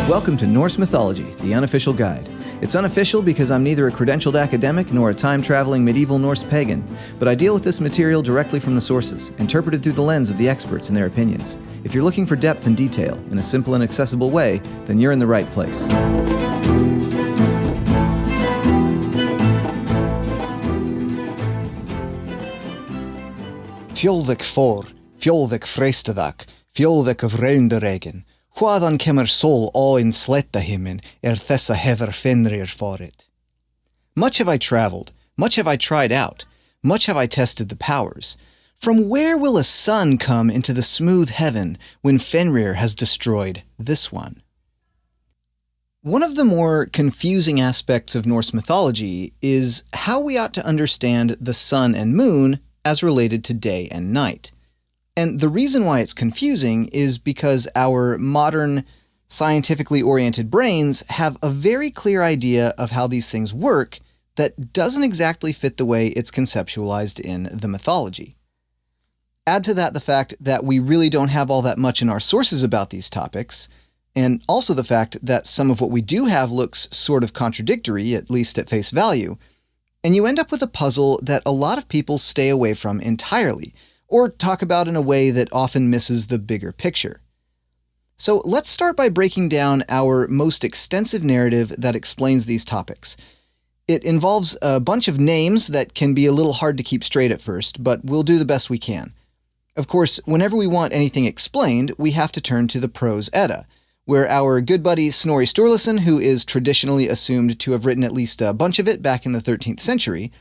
Welcome to Norse Mythology, the unofficial guide. It's unofficial because I'm neither a credentialed academic nor a time-traveling medieval Norse pagan, but I deal with this material directly from the sources, interpreted through the lens of the experts and their opinions. If you're looking for depth and detail in a simple and accessible way, then you're in the right place. Fjolvik for, fjolvik frestadak, fjolvik of rounderegen. Hvaðan kemur sol in sletta himmin thessa hefur fenrir for it. Much have I traveled, much have I tried out, much have I tested the powers. From where will a sun come into the smooth heaven when Fenrir has destroyed this one? One of the more confusing aspects of Norse mythology is how we ought to understand the sun and moon as related to day and night. And the reason why it's confusing is because our modern, scientifically oriented brains have a very clear idea of how these things work that doesn't exactly fit the way it's conceptualized in the mythology. Add to that the fact that we really don't have all that much in our sources about these topics, and also the fact that some of what we do have looks sort of contradictory, at least at face value, and you end up with a puzzle that a lot of people stay away from entirely, or talk about in a way that often misses the bigger picture. So let's start by breaking down our most extensive narrative that explains these topics. It involves a bunch of names that can be a little hard to keep straight at first, but we'll do the best we can. Of course, whenever we want anything explained, we have to turn to the prose Edda, where our good buddy Snorri Sturluson, who is traditionally assumed to have written at least a bunch of it back in the 13th century,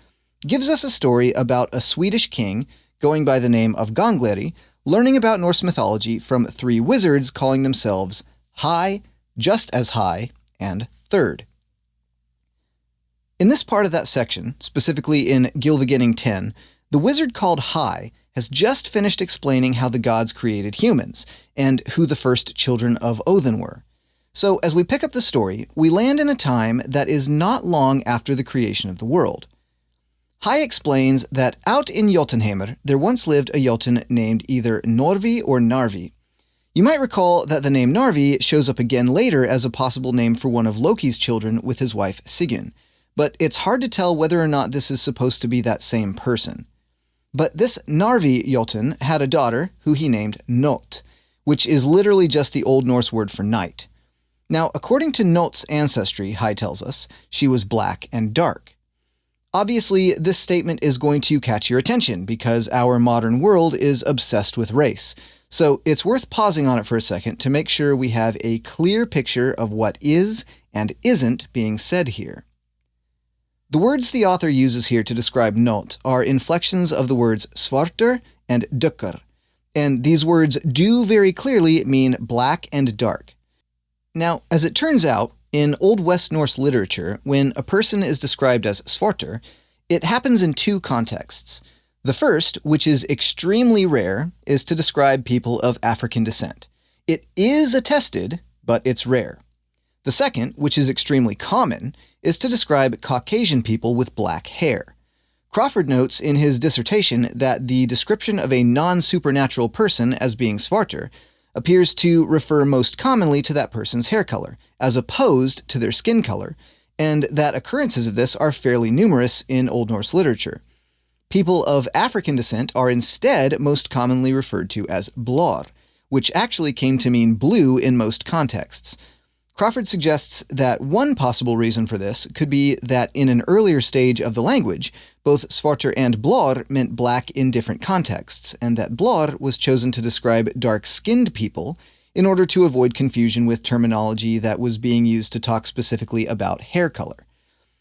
gives us a story about a Swedish king going by the name of Gangleri, learning about Norse mythology from three wizards calling themselves High, Just as High, and Third. In this part of that section, specifically in Gylfaginning 10, the wizard called High has just finished explaining how the gods created humans, and who the first children of Odin were. So as we pick up the story, we land in a time that is not long after the creation of the world. High explains that out in Jotunheimr, there once lived a Jotun named either Norvi or Narvi. You might recall that the name Narvi shows up again later as a possible name for one of Loki's children with his wife Sigyn, but it's hard to tell whether or not this is supposed to be that same person. But this Narvi Jotun had a daughter who he named Not, which is literally just the Old Norse word for night. Now, according to Not's ancestry, High tells us, she was black and dark. Obviously, this statement is going to catch your attention because our modern world is obsessed with race. So it's worth pausing on it for a second to make sure we have a clear picture of what is and isn't being said here. The words the author uses here to describe Not are inflections of the words svartur and dukkar, and these words do very clearly mean black and dark. Now, as it turns out, in Old West Norse literature, when a person is described as svartur, it happens in two contexts. The first, which is extremely rare, is to describe people of African descent. It is attested, but it's rare. The second, which is extremely common, is to describe Caucasian people with black hair. Crawford notes in his dissertation that the description of a non-supernatural person as being svartur appears to refer most commonly to that person's hair color, as opposed to their skin color, and that occurrences of this are fairly numerous in Old Norse literature. People of African descent are instead most commonly referred to as blár, which actually came to mean blue in most contexts. Crawford suggests that one possible reason for this could be that in an earlier stage of the language, both svartur and blár meant black in different contexts, and that blár was chosen to describe dark-skinned people in order to avoid confusion with terminology that was being used to talk specifically about hair color.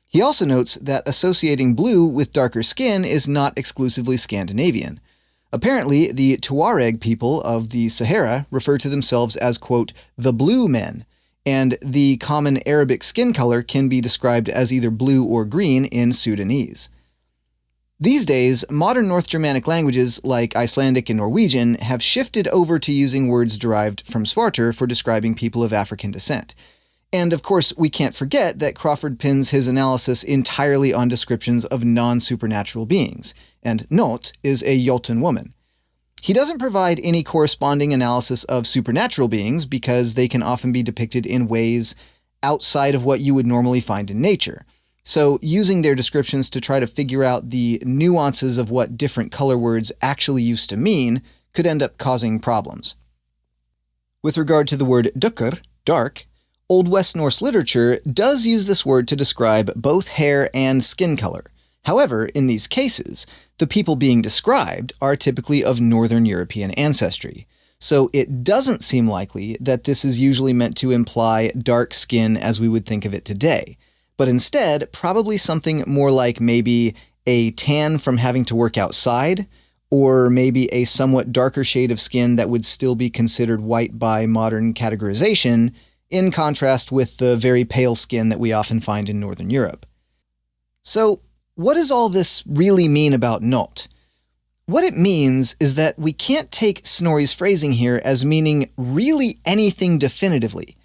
He also notes that associating blue with darker skin is not exclusively Scandinavian. Apparently, the Tuareg people of the Sahara refer to themselves as, quote, the blue men, and the common Arabic skin color can be described as either blue or green in Sudanese. These days, modern North Germanic languages like Icelandic and Norwegian have shifted over to using words derived from svartur for describing people of African descent. And of course, we can't forget that Crawford pins his analysis entirely on descriptions of non-supernatural beings, and Not is a Jotun woman. He doesn't provide any corresponding analysis of supernatural beings because they can often be depicted in ways outside of what you would normally find in nature. So using their descriptions to try to figure out the nuances of what different color words actually used to mean could end up causing problems. With regard to the word dukkr, dark, Old West Norse literature does use this word to describe both hair and skin color. However, in these cases, the people being described are typically of Northern European ancestry, so it doesn't seem likely that this is usually meant to imply dark skin as we would think of it today, but instead probably something more like maybe a tan from having to work outside, or maybe a somewhat darker shade of skin that would still be considered white by modern categorization, in contrast with the very pale skin that we often find in Northern Europe. So, what does all this really mean about Not? What it means is that we can't take Snorri's phrasing here as meaning really anything definitively.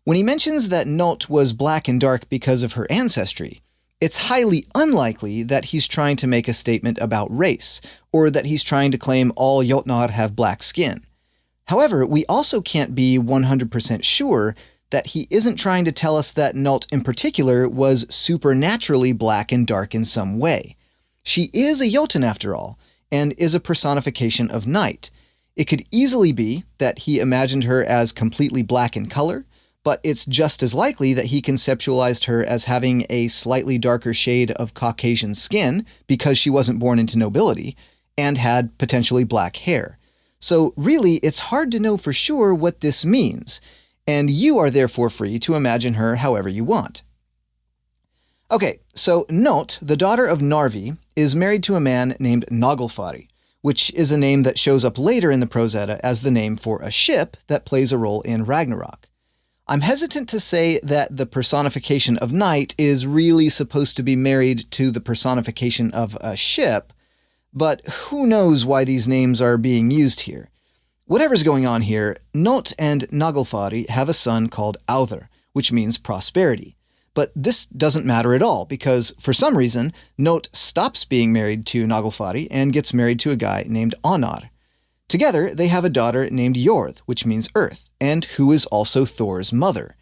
When he mentions that Not was black and dark because of her ancestry, it's highly unlikely that he's trying to make a statement about race, or that he's trying to claim all Jotnar have black skin. However, we also can't be 100% sure that he isn't trying to tell us that Not in particular was supernaturally black and dark in some way. She is a Jotun after all, and is a personification of night. It could easily be that he imagined her as completely black in color, but it's just as likely that he conceptualized her as having a slightly darker shade of Caucasian skin because she wasn't born into nobility, and had potentially black hair. So really, it's hard to know for sure what this means, and you are therefore free to imagine her however you want. Okay, so Not, the daughter of Narvi, is married to a man named Naglfari, which is a name that shows up later in the Prose Edda as the name for a ship that plays a role in Ragnarok. I'm hesitant to say that the personification of night is really supposed to be married to the personification of a ship, but who knows why these names are being used here. Whatever's going on here, Not and Naglfari have a son called Auther, which means prosperity. But this doesn't matter at all, because for some reason, Not stops being married to Naglfari and gets married to a guy named Anar. Together, they have a daughter named Jorð, which means earth, and who is also Thor's mother.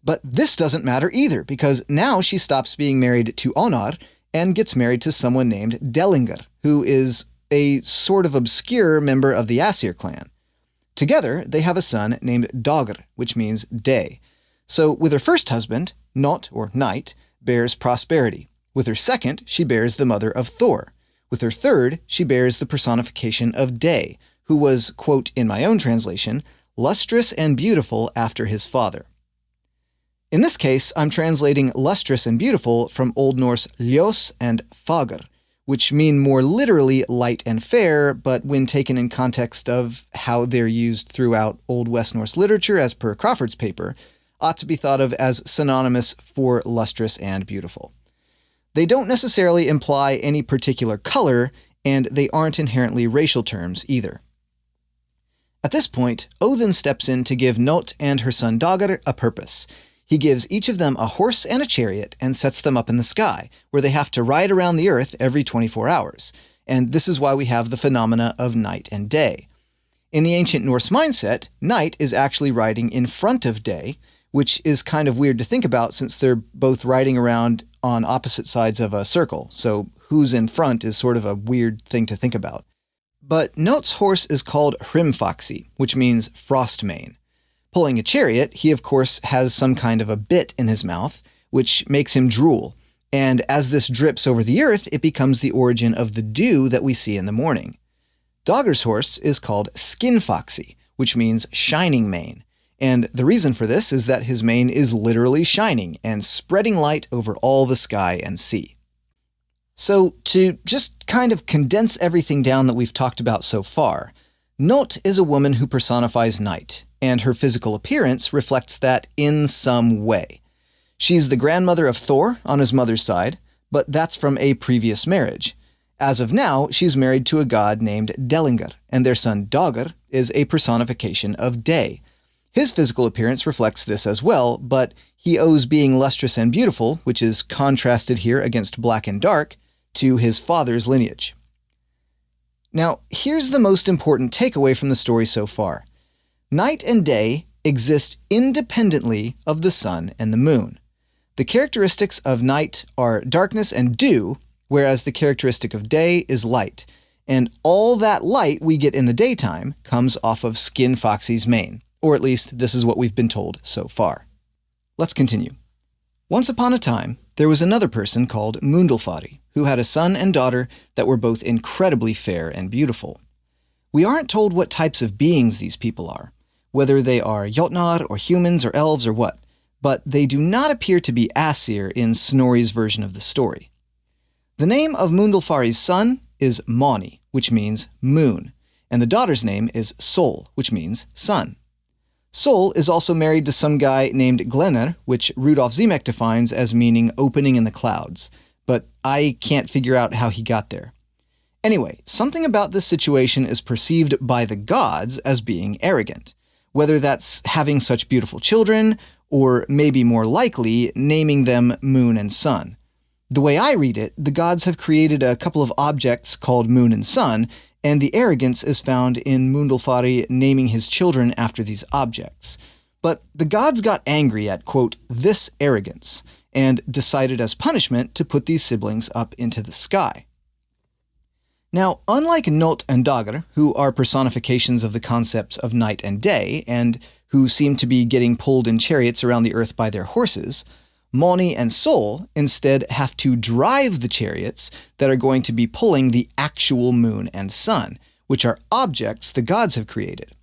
But this doesn't matter either, because now she stops being married to Anar and gets married to someone named Dellingar, who is a sort of obscure member of the Aesir clan. Together, they have a son named Dagr, which means day. So with her first husband, Not, or Night, bears prosperity. With her second, she bears the mother of Thor. With her third, she bears the personification of Day, who was, quote in my own translation, lustrous and beautiful after his father. In this case, I'm translating lustrous and beautiful from Old Norse ljós and fagur, which mean more literally light and fair, but when taken in context of how they're used throughout Old West Norse literature as per Crawford's paper, ought to be thought of as synonymous for lustrous and beautiful. They don't necessarily imply any particular color, and they aren't inherently racial terms either. At this point, Odin steps in to give Not and her son Dagr a purpose. He gives each of them a horse and a chariot and sets them up in the sky, where they have to ride around the earth every 24 hours. And this is why we have the phenomena of night and day. In the ancient Norse mindset, night is actually riding in front of day, which is kind of weird to think about since they're both riding around on opposite sides of a circle. So who's in front is sort of a weird thing to think about. But Not's horse is called Hrimfaxi, which means frost mane. Pulling a chariot, he of course has some kind of a bit in his mouth, which makes him drool. And as this drips over the earth, it becomes the origin of the dew that we see in the morning. Dagr's horse is called Skinfaxi, which means shining mane. And the reason for this is that his mane is literally shining and spreading light over all the sky and sea. So to just kind of condense everything down that we've talked about so far, Not is a woman who personifies night, and her physical appearance reflects that in some way. She's the grandmother of Thor on his mother's side, but that's from a previous marriage. As of now, she's married to a god named Dellingar, and their son Dagr is a personification of day. His physical appearance reflects this as well, but he owes being lustrous and beautiful, which is contrasted here against black and dark, to his father's lineage. Now, here's the most important takeaway from the story so far. Night and day exist independently of the sun and the moon. The characteristics of night are darkness and dew, whereas the characteristic of day is light. And all that light we get in the daytime comes off of Skin Foxy's mane, or at least this is what we've been told so far. Let's continue. Once upon a time, there was another person called Mundulfari, who had a son and daughter that were both incredibly fair and beautiful. We aren't told what types of beings these people are, whether they are Jotnar or humans or elves or what, but they do not appear to be Aesir in Snorri's version of the story. The name of Mundulfari's son is Mani, which means moon, and the daughter's name is Sol, which means sun. Sol is also married to some guy named Glenner, which Rudolf Simek defines as meaning opening in the clouds, but I can't figure out how he got there. Anyway, something about this situation is perceived by the gods as being arrogant, whether that's having such beautiful children, or maybe more likely, naming them moon and sun. The way I read it, the gods have created a couple of objects called moon and sun, and the arrogance is found in Mundulfari naming his children after these objects. But the gods got angry at, quote, this arrogance, and decided as punishment to put these siblings up into the sky. Now, unlike Not and Dagr, who are personifications of the concepts of night and day, and who seem to be getting pulled in chariots around the earth by their horses, Mani and Sol instead have to drive the chariots that are going to be pulling the actual moon and sun, which are objects the gods have created.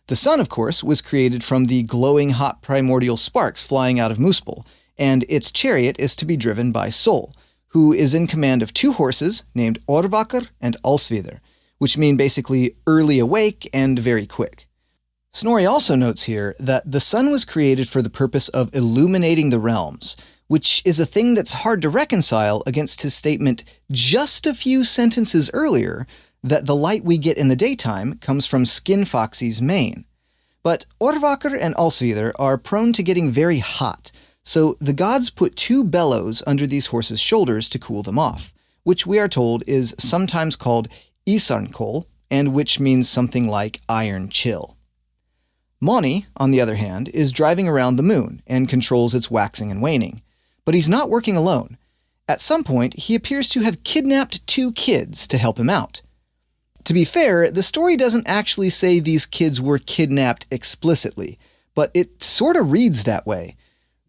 The sun, of course, was created from the glowing hot primordial sparks flying out of Muspel, and its chariot is to be driven by Sol, who is in command of two horses named Orvakr and Alsvidr, which mean basically early awake and very quick. Snorri also notes here that the sun was created for the purpose of illuminating the realms, which is a thing that's hard to reconcile against his statement just a few sentences earlier that the light we get in the daytime comes from Skin Foxy's mane. But Orvakr and Alsvidr are prone to getting very hot, so the gods put two bellows under these horses' shoulders to cool them off, which we are told is sometimes called Isarnkol, and which means something like iron chill. Mani, on the other hand, is driving around the moon and controls its waxing and waning. But he's not working alone. At some point, he appears to have kidnapped two kids to help him out. To be fair, the story doesn't actually say these kids were kidnapped explicitly, but it sort of reads that way.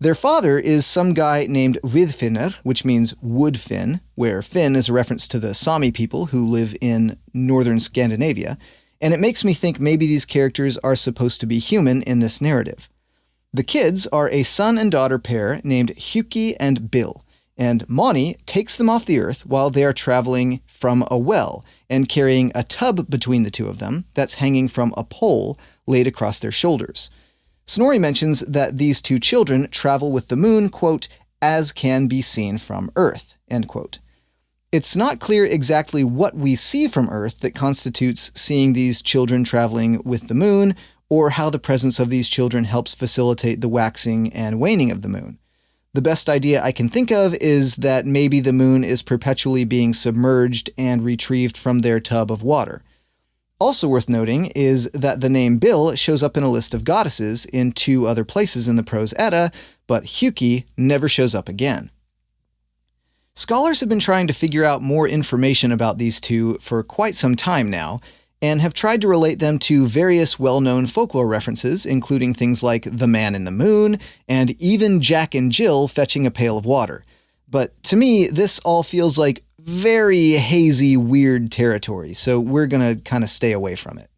Their father is some guy named Vidfinnr, which means woodfin, where Finn is a reference to the Sami people who live in northern Scandinavia, and it makes me think maybe these characters are supposed to be human in this narrative. The kids are a son and daughter pair named Huki and Bill, and Mani takes them off the earth while they are traveling from a well and carrying a tub between the two of them that's hanging from a pole laid across their shoulders. Snorri mentions that these two children travel with the moon, quote, as can be seen from Earth, end quote. It's not clear exactly what we see from Earth that constitutes seeing these children traveling with the moon, or how the presence of these children helps facilitate the waxing and waning of the moon. The best idea I can think of is that maybe the moon is perpetually being submerged and retrieved from their tub of water. Also worth noting is that the name Bil shows up in a list of goddesses in two other places in the prose Edda, but Huki never shows up again. Scholars have been trying to figure out more information about these two for quite some time now, and have tried to relate them to various well-known folklore references, including things like the man in the moon, and even Jack and Jill fetching a pail of water. But to me, this all feels like very hazy, weird territory, so we're gonna kind of stay away from it.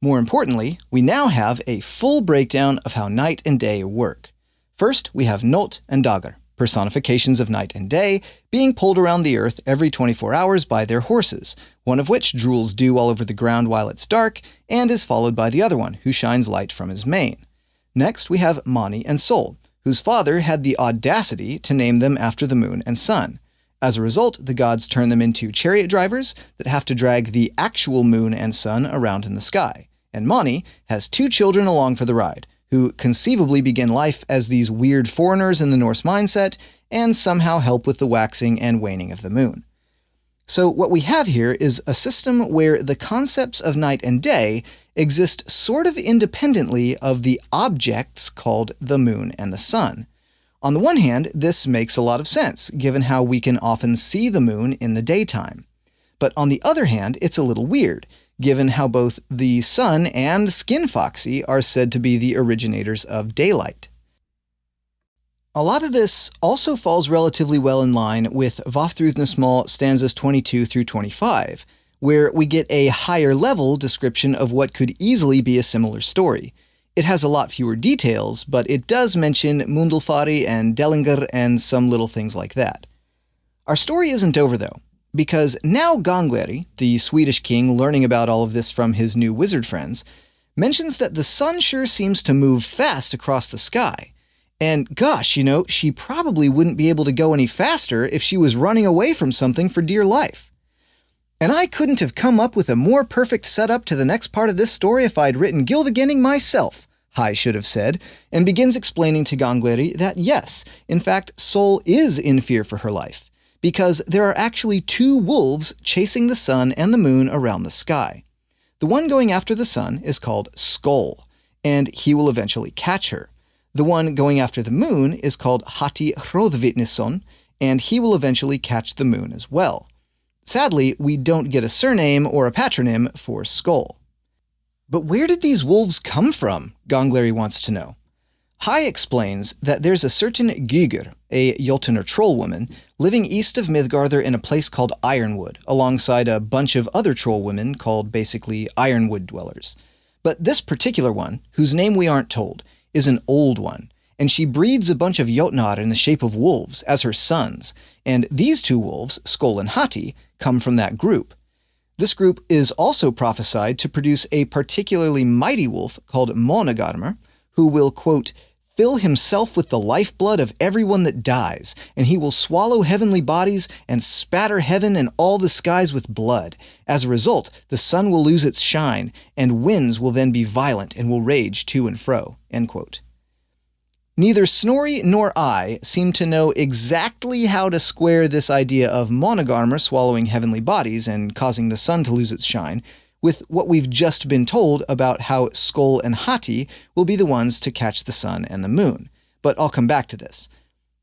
More importantly, we now have a full breakdown of how night and day work. First, we have Not and Dagr, personifications of night and day, being pulled around the earth every 24 hours by their horses, one of which drools dew all over the ground while it's dark, and is followed by the other one, who shines light from his mane. Next, we have Mani and Sol, whose father had the audacity to name them after the moon and sun. As a result, the gods turn them into chariot drivers that have to drag the actual moon and sun around in the sky. And Mani has two children along for the ride, who conceivably begin life as these weird foreigners in the Norse mindset, and somehow help with the waxing and waning of the moon. So what we have here is a system where the concepts of night and day exist sort of independently of the objects called the moon and the sun. On the one hand, this makes a lot of sense, given how we can often see the moon in the daytime. But on the other hand, it's a little weird, given how both the sun and Skinfoxy are said to be the originators of daylight. A lot of this also falls relatively well in line with Vafthrudnismal stanzas 22 through 25, where we get a higher level description of what could easily be a similar story. It has a lot fewer details, but it does mention Mundulfari and Dellinger and some little things like that. Our story isn't over though, because now Gangleri, the Swedish king learning about all of this from his new wizard friends, mentions that the sun sure seems to move fast across the sky. And gosh, she probably wouldn't be able to go any faster if she was running away from something for dear life. And I couldn't have come up with a more perfect setup to the next part of this story if I'd written Gylfaginning myself, Hai should have said, and begins explaining to Gangleri that yes, in fact, Sol is in fear for her life, because there are actually two wolves chasing the sun and the moon around the sky. The one going after the sun is called Skoll, and he will eventually catch her. The one going after the moon is called Hati Hrothvitnisson, and he will eventually catch the moon as well. Sadly, we don't get a surname or a patronym for Skoll. But where did these wolves come from? Gangleri wants to know. Hai explains that there's a certain Gygur, a Jotun or troll woman, living east of Midgardr in a place called Ironwood, alongside a bunch of other troll women called basically Ironwood dwellers. But this particular one, whose name we aren't told, is an old one, and she breeds a bunch of Jotnar in the shape of wolves as her sons, and these two wolves, Skoll and Hati, come from that group. This group is also prophesied to produce a particularly mighty wolf called Monagarmr, who will, quote, fill himself with the lifeblood of everyone that dies, and he will swallow heavenly bodies and spatter heaven and all the skies with blood. As a result, the sun will lose its shine, and winds will then be violent and will rage to and fro, end quote. Neither Snorri nor I seem to know exactly how to square this idea of Monagarmr swallowing heavenly bodies and causing the sun to lose its shine with what we've just been told about how Skoll and Hati will be the ones to catch the sun and the moon. But I'll come back to this.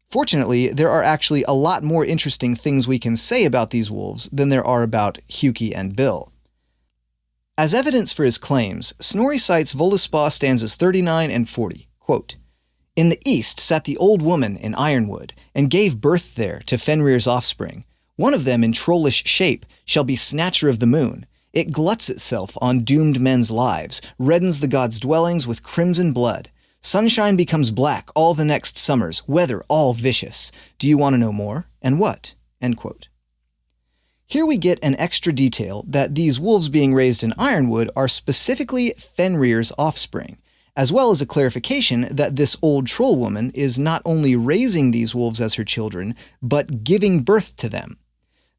Fortunately, there are actually a lot more interesting things we can say about these wolves than there are about Huki and Bill. As evidence for his claims, Snorri cites Völuspá stanzas 39 and 40, quote, in the east sat the old woman in Ironwood, and gave birth there to Fenrir's offspring. One of them in trollish shape shall be snatcher of the moon. It gluts itself on doomed men's lives, reddens the gods' dwellings with crimson blood. Sunshine becomes black all the next summers, weather all vicious. Do you want to know more? And what? End quote. Here we get an extra detail that these wolves being raised in Ironwood are specifically Fenrir's offspring, as well as a clarification that this old troll woman is not only raising these wolves as her children, but giving birth to them.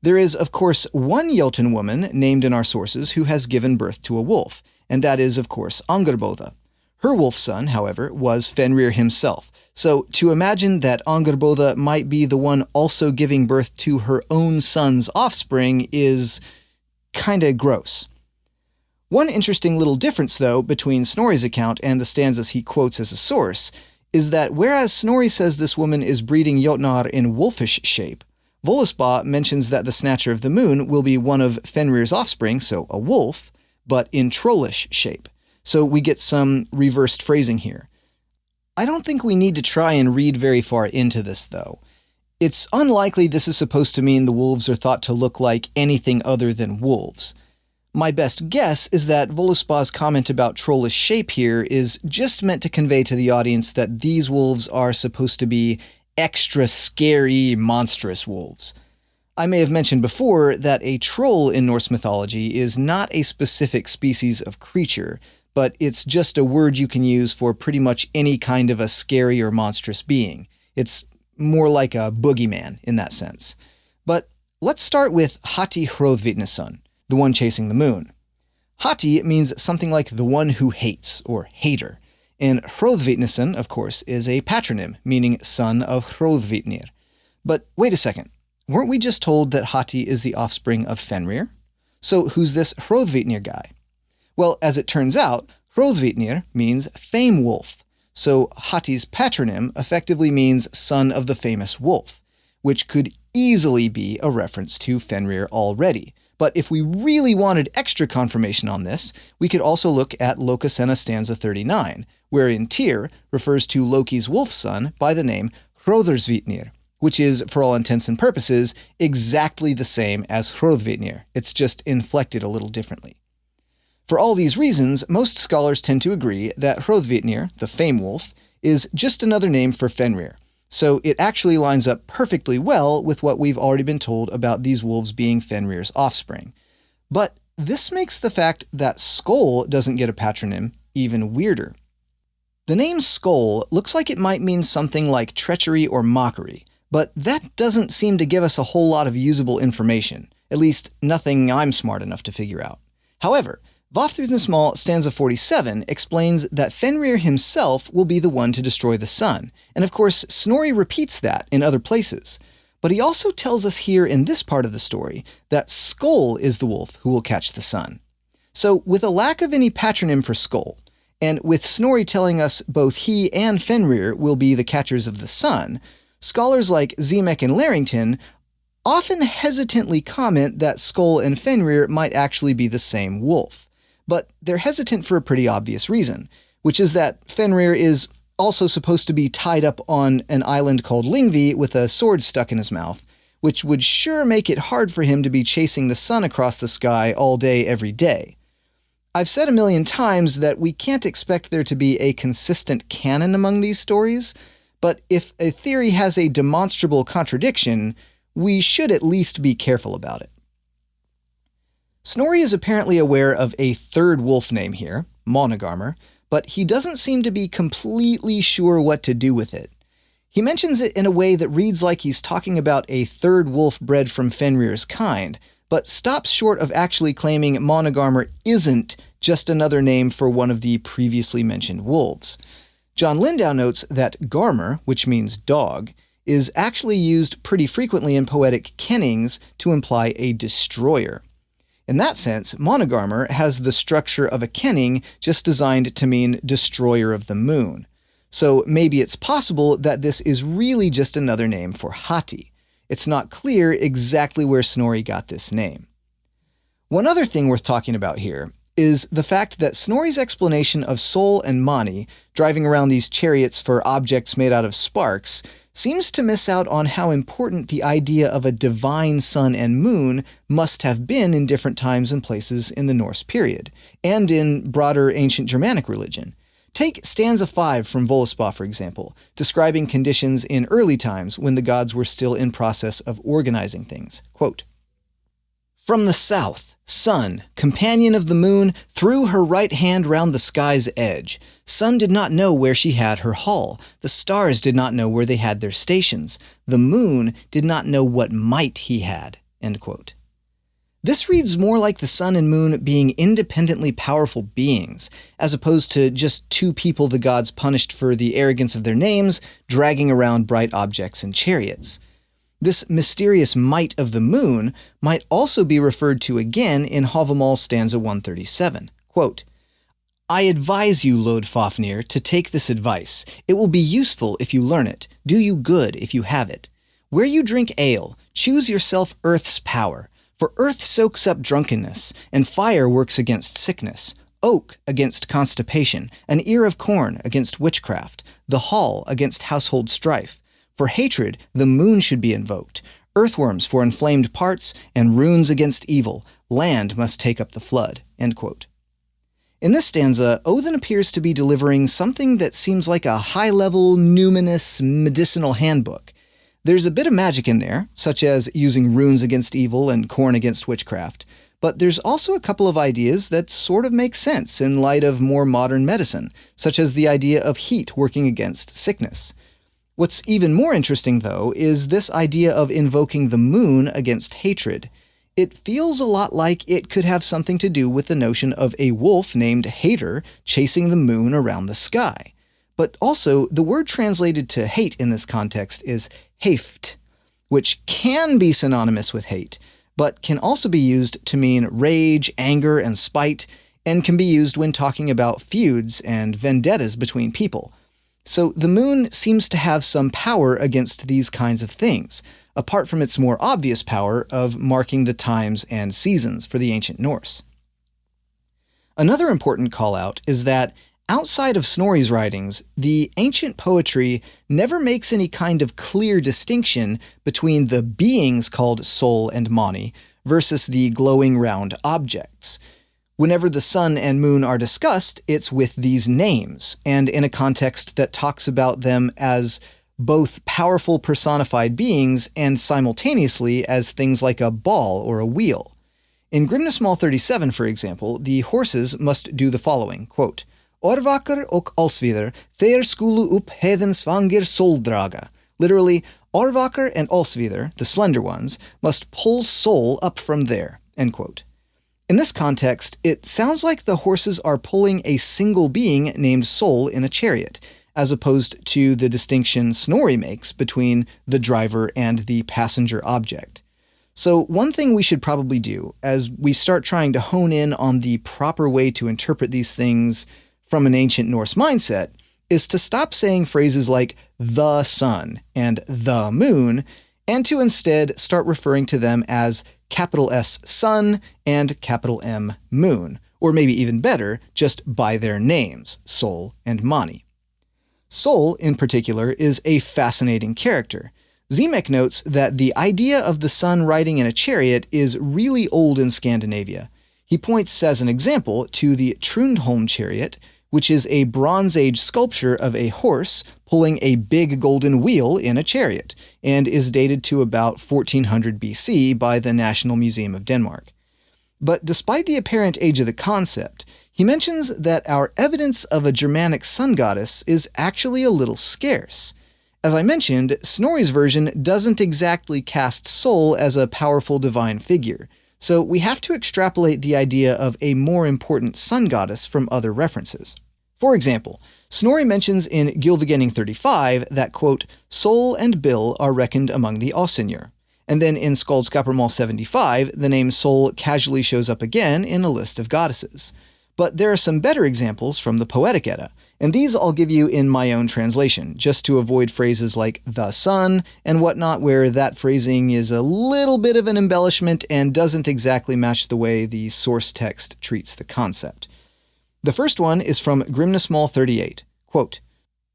There is, of course, one Jotun woman named in our sources who has given birth to a wolf, and that is, of course, Angrboda. Her wolf son, however, was Fenrir himself, so to imagine that Angrboda might be the one also giving birth to her own son's offspring is kinda gross. One interesting little difference, though, between Snorri's account and the stanzas he quotes as a source, is that whereas Snorri says this woman is breeding Jotnar in wolfish shape, Völuspá mentions that the Snatcher of the Moon will be one of Fenrir's offspring, so a wolf, but in trollish shape. So we get some reversed phrasing here. I don't think we need to try and read very far into this, though. It's unlikely this is supposed to mean the wolves are thought to look like anything other than wolves. My best guess is that Völuspá's comment about trollish shape here is just meant to convey to the audience that these wolves are supposed to be extra scary, monstrous wolves. I may have mentioned before that a troll in Norse mythology is not a specific species of creature, but it's just a word you can use for pretty much any kind of a scary or monstrous being. It's more like a boogeyman in that sense. But let's start with Hati Hrothvitnisson, the one chasing the moon. Hati means something like the one who hates, or hater, and Hrothvitnisson, of course, is a patronym, meaning son of Hrothvitnir. But wait a second. weren't we just told that Hati is the offspring of Fenrir? So who's this Hroðvitnir guy? Well, as it turns out, Hroðvitnir means fame wolf. So Hati's patronym effectively means son of the famous wolf, which could easily be a reference to Fenrir already. But if we really wanted extra confirmation on this, we could also look at Lokasenna stanza 39, wherein Tyr refers to Loki's wolf son by the name Hroðursvitnir, which is, for all intents and purposes, exactly the same as Hroðvitnir. It's just inflected a little differently. For all these reasons, most scholars tend to agree that Hroðvitnir, the fame wolf, is just another name for Fenrir. So it actually lines up perfectly well with what we've already been told about these wolves being Fenrir's offspring. But this makes the fact that Skoll doesn't get a patronym even weirder. The name Skoll looks like it might mean something like treachery or mockery, but that doesn't seem to give us a whole lot of usable information, at least nothing I'm smart enough to figure out. However, Vafthrudnismal stanza 47 explains that Fenrir himself will be the one to destroy the sun, and of course Snorri repeats that in other places. But he also tells us here in this part of the story that Skoll is the wolf who will catch the sun. So with a lack of any patronym for Skoll, and with Snorri telling us both he and Fenrir will be the catchers of the sun, scholars like Simek and Larrington often hesitantly comment that Skoll and Fenrir might actually be the same wolf. But they're hesitant for a pretty obvious reason, which is that Fenrir is also supposed to be tied up on an island called Lyngvi with a sword stuck in his mouth, which would sure make it hard for him to be chasing the sun across the sky all day every day. I've said a million times that we can't expect there to be a consistent canon among these stories, but if a theory has a demonstrable contradiction, we should at least be careful about it. Snorri is apparently aware of a third wolf name here, Monogarmr, but he doesn't seem to be completely sure what to do with it. He mentions it in a way that reads like he's talking about a third wolf bred from Fenrir's kind, but stops short of actually claiming Monogarmr isn't just another name for one of the previously mentioned wolves. John Lindow notes that Garmr, which means dog, is actually used pretty frequently in poetic kennings to imply a destroyer. In that sense, Monogarmr has the structure of a kenning just designed to mean destroyer of the moon. So maybe it's possible that this is really just another name for Hati. It's not clear exactly where Snorri got this name. One other thing worth talking about here is the fact that Snorri's explanation of Sol and Mani driving around these chariots for objects made out of sparks seems to miss out on how important the idea of a divine sun and moon must have been in different times and places in the Norse period, and in broader ancient Germanic religion. Take stanza 5 from Völuspá, for example, describing conditions in early times when the gods were still in process of organizing things. Quote, "From the south, Sun, companion of the moon, threw her right hand round the sky's edge. Sun did not know where she had her hall. The stars did not know where they had their stations. The moon did not know what might he had." End quote. This reads more like the sun and moon being independently powerful beings, as opposed to just two people the gods punished for the arrogance of their names, dragging around bright objects in chariots. This mysterious might of the moon might also be referred to again in Havamal stanza 137. Quote, "I advise you, Lodfafnir, to take this advice. It will be useful if you learn it, do you good if you have it. Where you drink ale, choose yourself earth's power, for earth soaks up drunkenness, and fire works against sickness, oak against constipation, an ear of corn against witchcraft, the hall against household strife. For hatred, the moon should be invoked, earthworms for inflamed parts, and runes against evil. Land must take up the flood." End quote. In this stanza, Odin appears to be delivering something that seems like a high-level, numinous, medicinal handbook. There's a bit of magic in there, such as using runes against evil and corn against witchcraft, but there's also a couple of ideas that sort of make sense in light of more modern medicine, such as the idea of heat working against sickness. What's even more interesting, though, is this idea of invoking the moon against hatred. It feels a lot like it could have something to do with the notion of a wolf named Hater chasing the moon around the sky. But also, the word translated to hate in this context is heift, which can be synonymous with hate, but can also be used to mean rage, anger, and spite, and can be used when talking about feuds and vendettas between people. So the moon seems to have some power against these kinds of things, apart from its more obvious power of marking the times and seasons for the ancient Norse. Another important call-out is that outside of Snorri's writings, the ancient poetry never makes any kind of clear distinction between the beings called Sol and Mani versus the glowing round objects. Whenever the sun and moon are discussed, it's with these names, and in a context that talks about them as both powerful personified beings and simultaneously as things like a ball or a wheel. In Grimnismal 37, for example, the horses must do the following, quote, Orvaker och Alsvider, þeir skulu upp svangir soldraga. Literally, Orvaker and Alsvider, the slender ones, must pull Sol up from there, end quote. In this context, it sounds like the horses are pulling a single being named Sol in a chariot, as opposed to the distinction Snorri makes between the driver and the passenger object. So one thing we should probably do, as we start trying to hone in on the proper way to interpret these things from an ancient Norse mindset, is to stop saying phrases like the sun and the moon, and to instead start referring to them as capital S sun and capital M moon, or maybe even better, just by their names, Sol and Mani. Sol, in particular, is a fascinating character. Simek notes that the idea of the sun riding in a chariot is really old in Scandinavia. He points as an example to the Trundholm chariot, which is a Bronze Age sculpture of a horse pulling a big golden wheel in a chariot, and is dated to about 1400 BC by the National Museum of Denmark. But despite the apparent age of the concept, he mentions that our evidence of a Germanic sun goddess is actually a little scarce. As I mentioned, Snorri's version doesn't exactly cast Sol as a powerful divine figure, so we have to extrapolate the idea of a more important sun goddess from other references. For example, Snorri mentions in Gylfaginning 35 that, quote, Sol and Bill are reckoned among the Åsinjur. And then in Skaldskaparmal 75, the name Sol casually shows up again in a list of goddesses. But there are some better examples from the Poetic Edda, and these I'll give you in my own translation, just to avoid phrases like the sun and whatnot, where that phrasing is a little bit of an embellishment and doesn't exactly match the way the source text treats the concept. The first one is from Grimnismal 38, quote,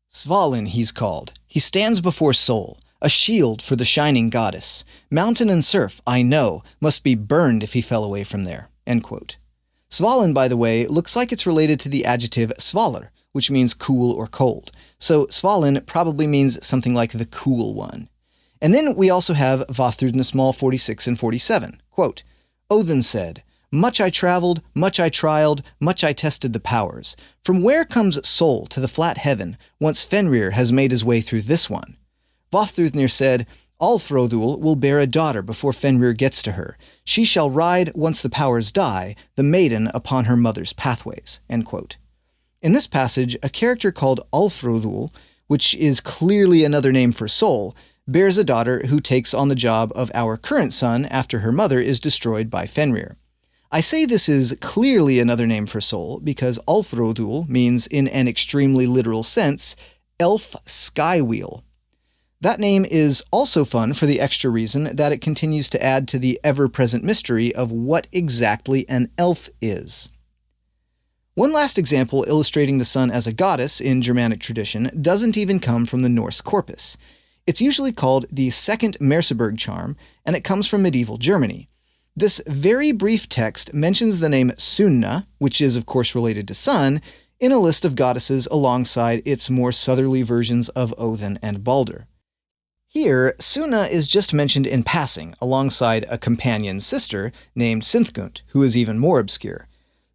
Svalin he's called. He stands before Sol, a shield for the shining goddess. Mountain and surf, I know, must be burned if he fell away from there, end quote. Svalin, by the way, looks like it's related to the adjective svalr, which means cool or cold. So Svalin probably means something like the cool one. And then we also have Vafthrudnismal 46 and 47, quote, Odin said, Much I traveled, much I trialed, much I tested the powers. From where comes Sol to the flat heaven, once Fenrir has made his way through this one? Vafthrudnir said, Alfrodul will bear a daughter before Fenrir gets to her. She shall ride, once the powers die, the maiden upon her mother's pathways, end quote. In this passage, a character called Alfrodul, which is clearly another name for Sol, bears a daughter who takes on the job of our current sun after her mother is destroyed by Fenrir. I say this is clearly another name for Sol because Alfrodul means, in an extremely literal sense, elf sky wheel. That name is also fun for the extra reason that it continues to add to the ever-present mystery of what exactly an elf is. One last example illustrating the sun as a goddess in Germanic tradition doesn't even come from the Norse corpus. It's usually called the Second Merseburg charm, and it comes from medieval Germany. This very brief text mentions the name Sunna, which is of course related to sun, in a list of goddesses alongside its more southerly versions of Odin and Balder. Here, Sunna is just mentioned in passing, alongside a companion sister named Sinthgunt, who is even more obscure.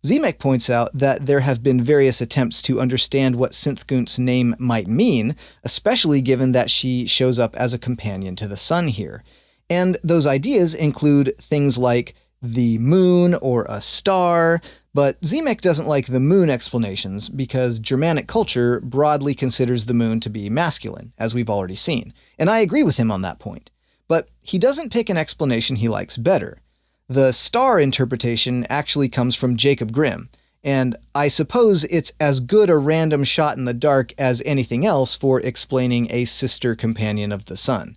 Simek points out that there have been various attempts to understand what Sinthgunt's name might mean, especially given that she shows up as a companion to the sun here. And those ideas include things like the moon or a star, but Simek doesn't like the moon explanations because Germanic culture broadly considers the moon to be masculine, as we've already seen, and I agree with him on that point. But he doesn't pick an explanation he likes better. The star interpretation actually comes from Jacob Grimm, and I suppose it's as good a random shot in the dark as anything else for explaining a sister companion of the sun.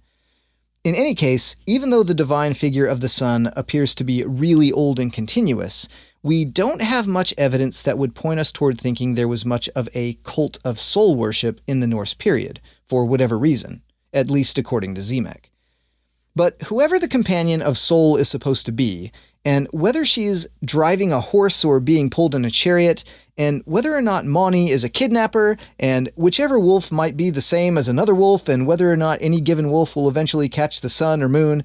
In any case, even though the divine figure of the sun appears to be really old and continuous, we don't have much evidence that would point us toward thinking there was much of a cult of soul worship in the Norse period, for whatever reason, at least according to Simek. But whoever the companion of Sol is supposed to be, and whether she's driving a horse or being pulled in a chariot, and whether or not Mani is a kidnapper, and whichever wolf might be the same as another wolf, and whether or not any given wolf will eventually catch the sun or moon,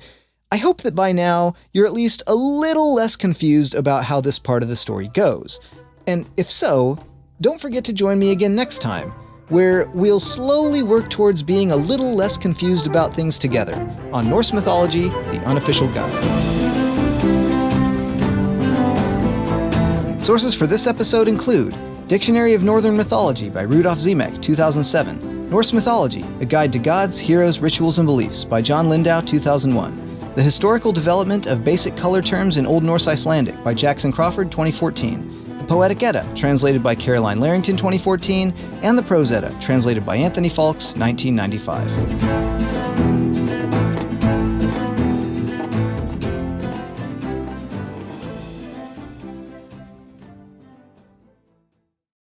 I hope that by now you're at least a little less confused about how this part of the story goes. And if so, don't forget to join me again next time, where we'll slowly work towards being a little less confused about things together on Norse Mythology, the Unofficial Guide. Sources for this episode include Dictionary of Northern Mythology by Rudolf Simek, 2007, Norse Mythology, A Guide to Gods, Heroes, Rituals, and Beliefs by John Lindow, 2001, The Historical Development of Basic Color Terms in Old Norse-Icelandic by Jackson Crawford, 2014, The Poetic Edda, translated by Carolyne Larrington, 2014, and The Prose Edda, translated by Anthony Falks, 1995.